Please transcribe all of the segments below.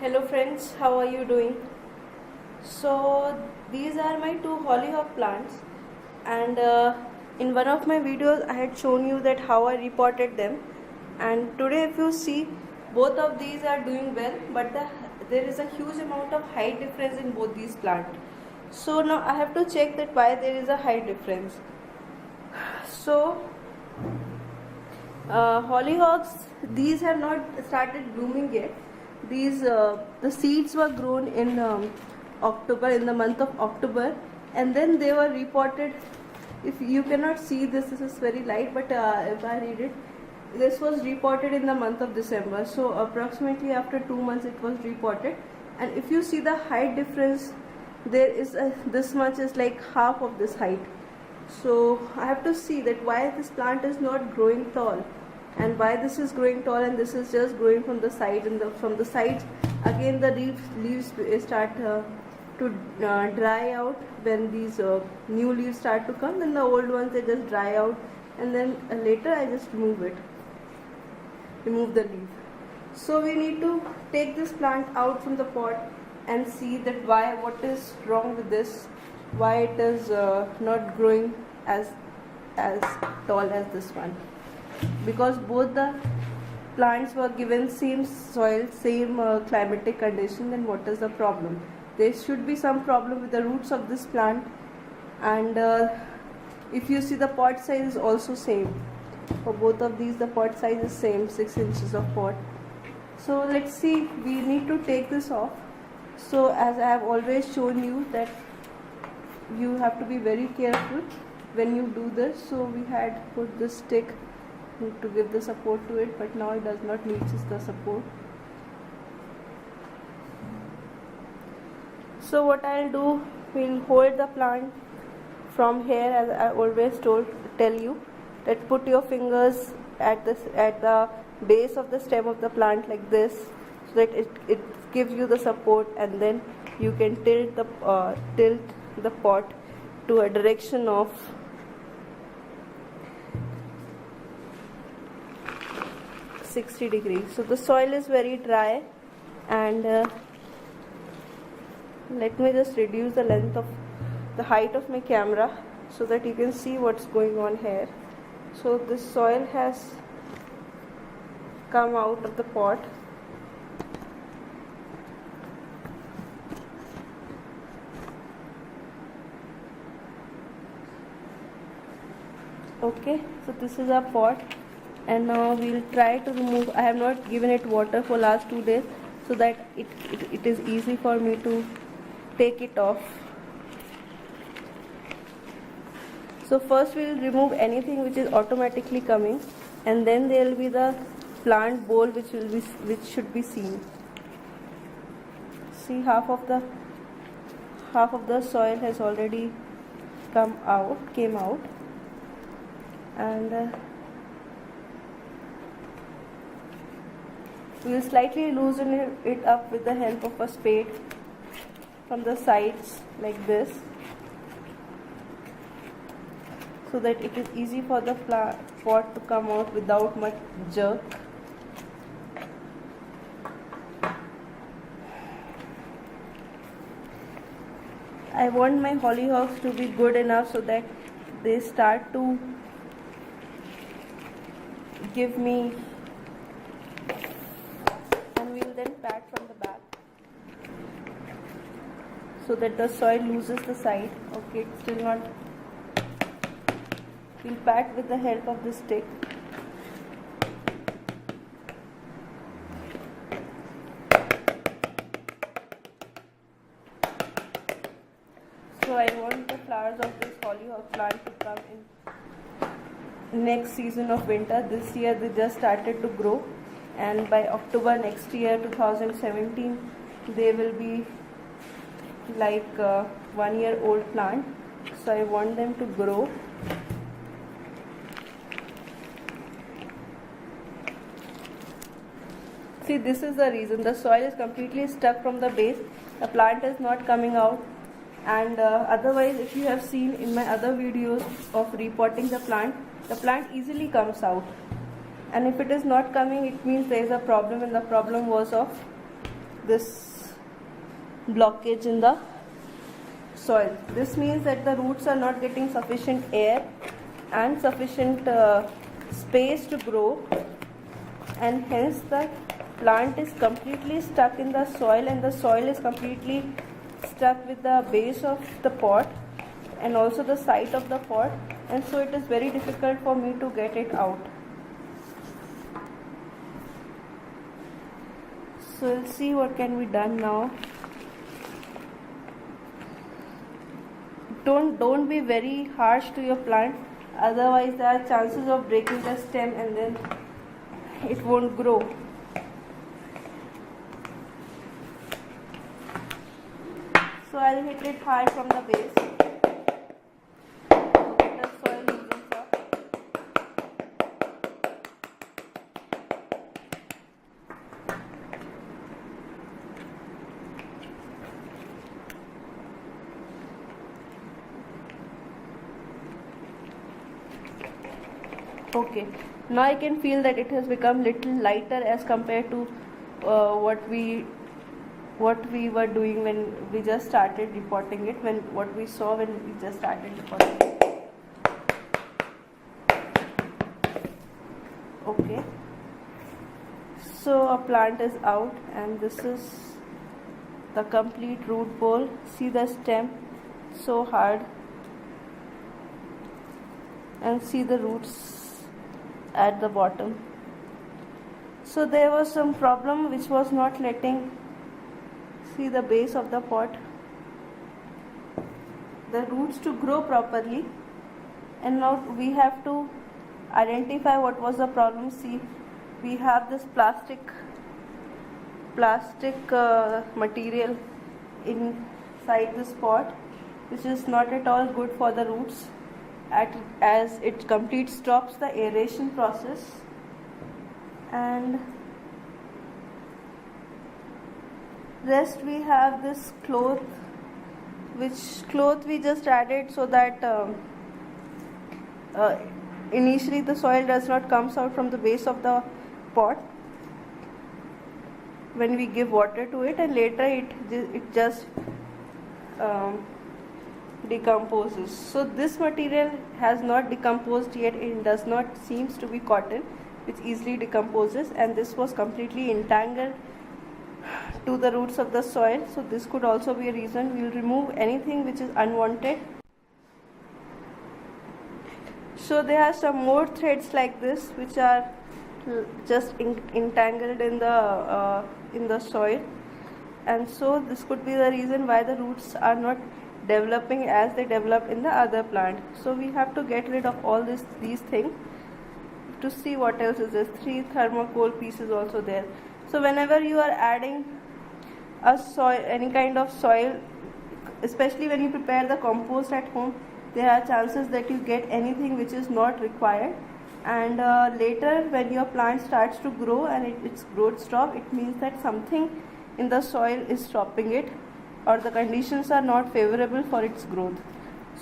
Hello friends, how are you doing? So these are my two hollyhock plants, and in one of my videos I had shown you that how I repotted them, and today if you see, both of these are doing well, but there is a huge amount of height difference in both these plants. So now I have to check that why there is a height difference. So hollyhocks, these have not started blooming yet. These the seeds were grown in October, in the month of October, and then they were repotted. If you cannot see this is very light, but if I read it, this was repotted in the month of December. So approximately after 2 months it was repotted, and if you see the height difference, there is this much is like half of this height. So I have to see that why this plant is not growing tall, and why this is growing tall and this is just growing from the sides, and from the sides again the leaves start to dry out. When these new leaves start to come, then the old ones they just dry out, and then later I just remove the leaf. So we need to take this plant out from the pot and see that what is wrong with this, why it is not growing as tall as this one. Because both the plants were given same soil, same climatic condition, then what is the problem? There should be some problem with the roots of this plant. And if you see, the pot size is also same for both of these. The pot size is same, 6 inches of pot. So let's see, we need to take this off. So as I have always shown you that you have to be very careful when you do this. So we had put this stick to give the support to it, but now it does not need the support. So what I'll do, we'll hold the plant from here, as I always tell you that put your fingers at the base of the stem of the plant like this, so that it gives you the support, and then you can tilt the pot to a direction of 60 degrees. So the soil is very dry, and let me just reduce the height of my camera so that you can see what's going on here. So this soil has come out of the pot. Okay, so this is our pot, and now we'll try to remove. I have not given it water for last 2 days, so that it is easy for me to take it off. So first we'll remove anything which is automatically coming, and then there will be the plant bowl which should be seen. See, half of the soil has already came out, and we will slightly loosen it up with the help of a spade from the sides like this, so that it is easy for the pot to come out without much jerk. I want my hollyhocks to be good enough so that they start to give me, and we will then pat from the back so that the soil loses the side. Okay, it's still not. We'll pat with the help of this stick. So I want the flowers of this hollyhock plant to come in next season of winter. This year they just started to grow, and by October next year, 2017, they will be like 1 year old plant. So I want them to grow. See, this is the reason. The soil is completely stuck from the base. The plant is not coming out. And otherwise, if you have seen in my other videos of repotting the plant easily comes out. And if it is not coming, it means there is a problem, and the problem was of this blockage in the soil. This means that the roots are not getting sufficient air and sufficient space to grow, and hence the plant is completely stuck in the soil, and the soil is completely stuck with the base of the pot and also the side of the pot, and so it is very difficult for me to get it out. So we'll see what can be done now. Don't be very harsh to your plant, otherwise there are chances of breaking the stem and then it won't grow. So I'll hit it hard from the base so that the soil loosens up. Okay, now I can feel that it has become little lighter as compared to what we were doing when we just started repotting it, what we saw when we just started repotting it. Okay, so our plant is out, and this is the complete root ball. See the stem, so hard, and see the roots at the bottom. So there was some problem which was not letting, see the base of the pot, the roots to grow properly, and now we have to identify what was the problem. See, we have this plastic material inside this pot, which is not at all good for the roots, as it completely stops the aeration process. And rest we have this cloth, which cloth we just added so that initially the soil does not comes out from the base of the pot when we give water to it, and later it just decomposes. So this material has not decomposed yet. It does not seems to be cotton, which easily decomposes, and this was completely entangled to the roots of the soil. So this could also be a reason. We will remove anything which is unwanted. So there are some more threads like this which are just entangled in the soil, and so this could be the reason why the roots are not developing as they develop in the other plant. So we have to get rid of all these things. To see what else is this, 3 thermocol pieces also there. So whenever you are adding a soil, any kind of soil, especially when you prepare the compost at home, there are chances that you get anything which is not required, and later when your plant starts to grow and its growth stop, it means that something in the soil is stopping it, or the conditions are not favorable for its growth.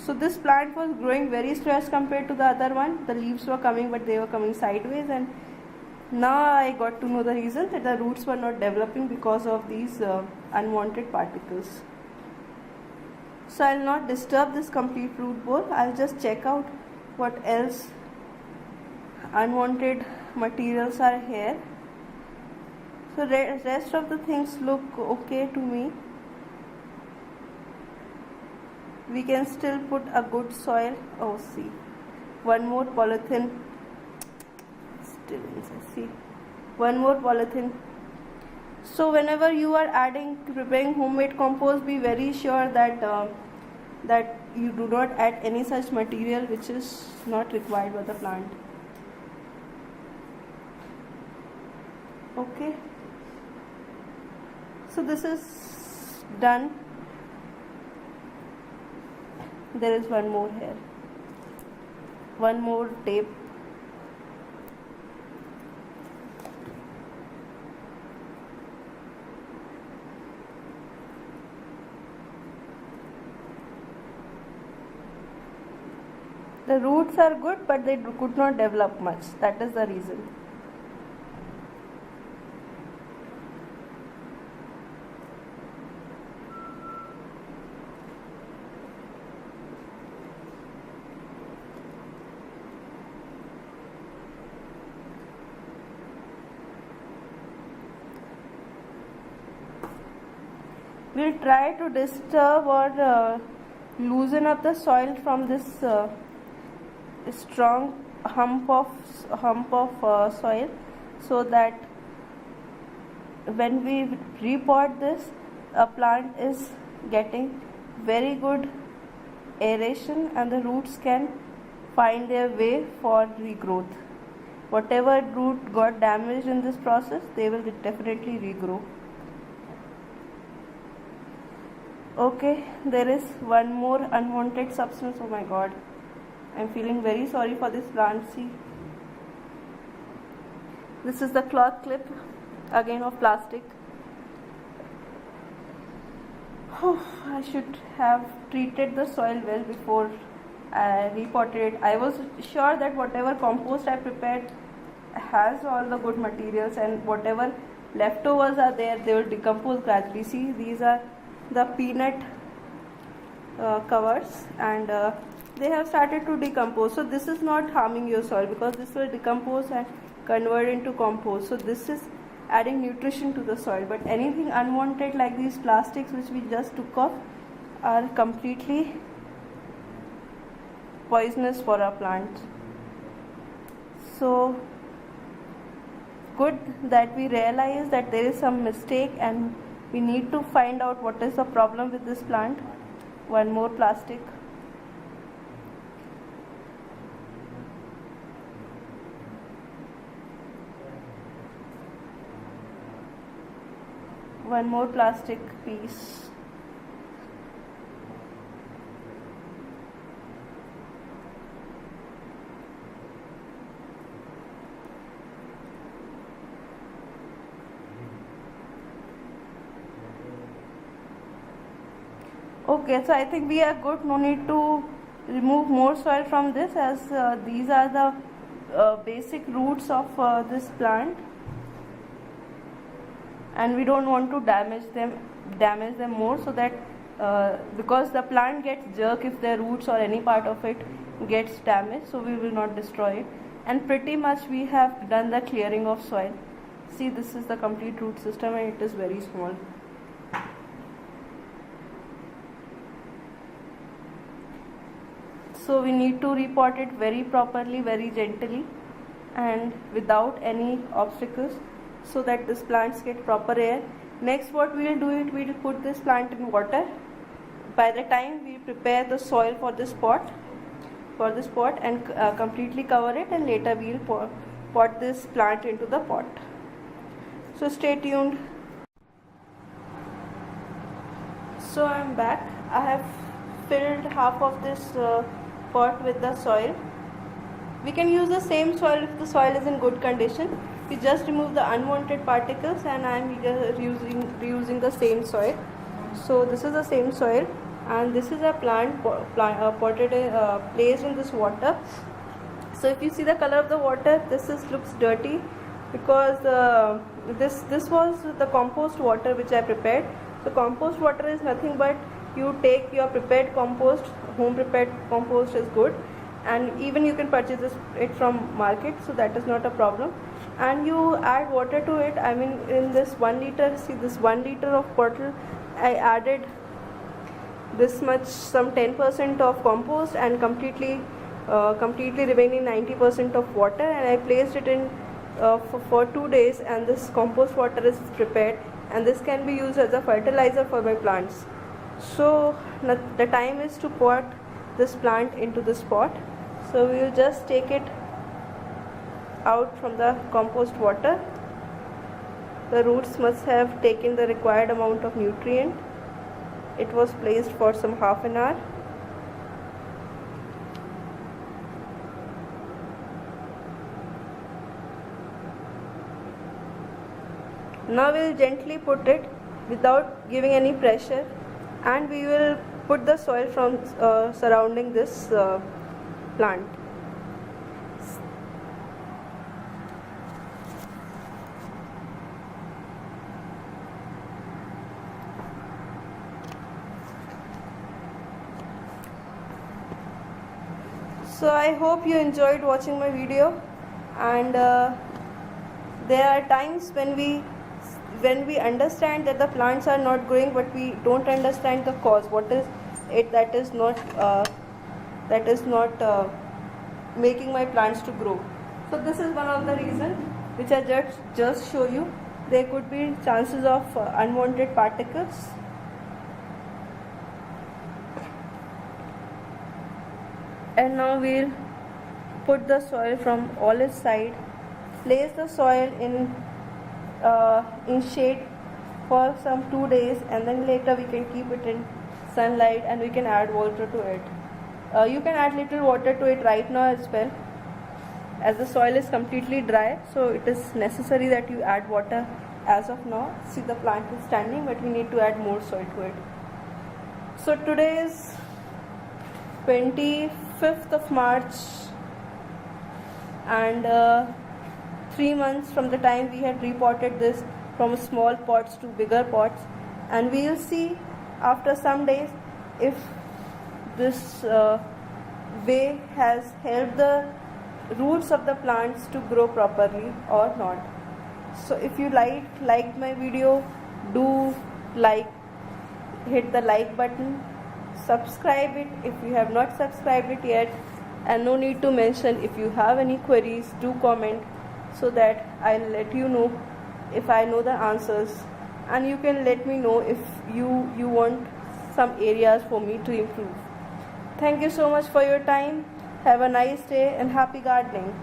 So this plant was growing very slow as compared to the other one. The leaves were coming, but they were coming sideways, and now I got to know the reason, that the roots were not developing because of these unwanted particles. So I will not disturb this complete root ball. I will just check out what else unwanted materials are here. So rest of the things look okay to me. We can still put a good soil. Oh, see, one more polythene still inside. See, one more polythene. So whenever you are preparing homemade compost, be very sure that that you do not add any such material which is not required by the plant. Okay, so this is done. There is one more here, one more tape. The roots are good, but they could not develop much. That is the reason. we'll try to disturb or loosen up the soil from this strong hump of soil, so that when we repot this, a plant is getting very good aeration and the roots can find their way for regrowth. Whatever root got damaged in this process, they will definitely regrow. Okay, there is one more unwanted substance. Oh my god, I'm feeling very sorry for this plant. See, this is the cloth clip, again of plastic. Oh, I should have treated the soil well before I repotted it. I was sure that whatever compost I prepared has all the good materials, and whatever leftovers are there, they will decompose gradually. See, these are the peanut covers, and they have started to decompose. So this is not harming your soil, because this will decompose and convert into compost. So this is adding nutrition to the soil. But anything unwanted like these plastics which we just took off are completely poisonous for our plants. So good that we realize that there is some mistake and we need to find out what is the problem with this plant. One more plastic. One more plastic piece. Okay, so I think we are good. No need to remove more soil from this, as these are the basic roots of this plant, and we don't want to damage them more, so that because the plant gets jerk if the roots or any part of it gets damaged, so we will not destroy it. And pretty much we have done the clearing of soil. See, this is the complete root system and it is very small. So we need to repot it very properly, very gently, and without any obstacles, so that this plants get proper air. Next, what we will do it, we will put this plant in water. By the time we prepare the soil for this pot, and completely cover it, and later we will pot this plant into the pot. So stay tuned. So I am back. I have filled half of this pot with the soil. We can use the same soil if the soil is in good condition. We just remove the unwanted particles, and I am reusing the same soil. So this is the same soil, and this is a plant potted placed in this water. So if you see the color of the water, looks dirty, because this was the compost water which I prepared. So compost water is nothing but you take your prepared compost. Home prepared compost is good, and even you can purchase it from market, so that is not a problem. And you add water to it. I mean, in this 1 liter, see this 1 liter of bottle, I added this much, some 10% of compost, and completely remaining 90% of water, and I placed it in for 2 days, and this compost water is prepared, and this can be used as a fertilizer for my plants. So the time is to pot this plant into this pot. So we will just take it out from the compost water. The roots must have taken the required amount of nutrient. It was placed for some half an hour. Now we will gently put it without giving any pressure, and we will put the soil from surrounding this plant. So I hope you enjoyed watching my video, and there are times when when we understand that the plants are not growing, but we don't understand the cause, what is it that is not making my plants to grow. So this is one of the reasons which I just show you. There could be chances of unwanted particles. And now we'll put the soil from all its side. Place the soil in shade for some 2 days, and then later we can keep it in sunlight and we can add water to it. You can add little water to it right now as well, as the soil is completely dry, so it is necessary that you add water as of now. See, the plant is standing, but we need to add more soil to it. So today is 25th of March, and 3 months from the time we had repotted this from small pots to bigger pots, and we will see after some days if this way has helped the roots of the plants to grow properly or not. So if you liked my video, do hit the like button, subscribe it if you have not subscribed it yet, and no need to mention. If you have any queries, do comment so that I'll let you know if I know the answers, and you can let me know if you want some areas for me to improve. Thank you so much for your time. Have a nice day and happy gardening.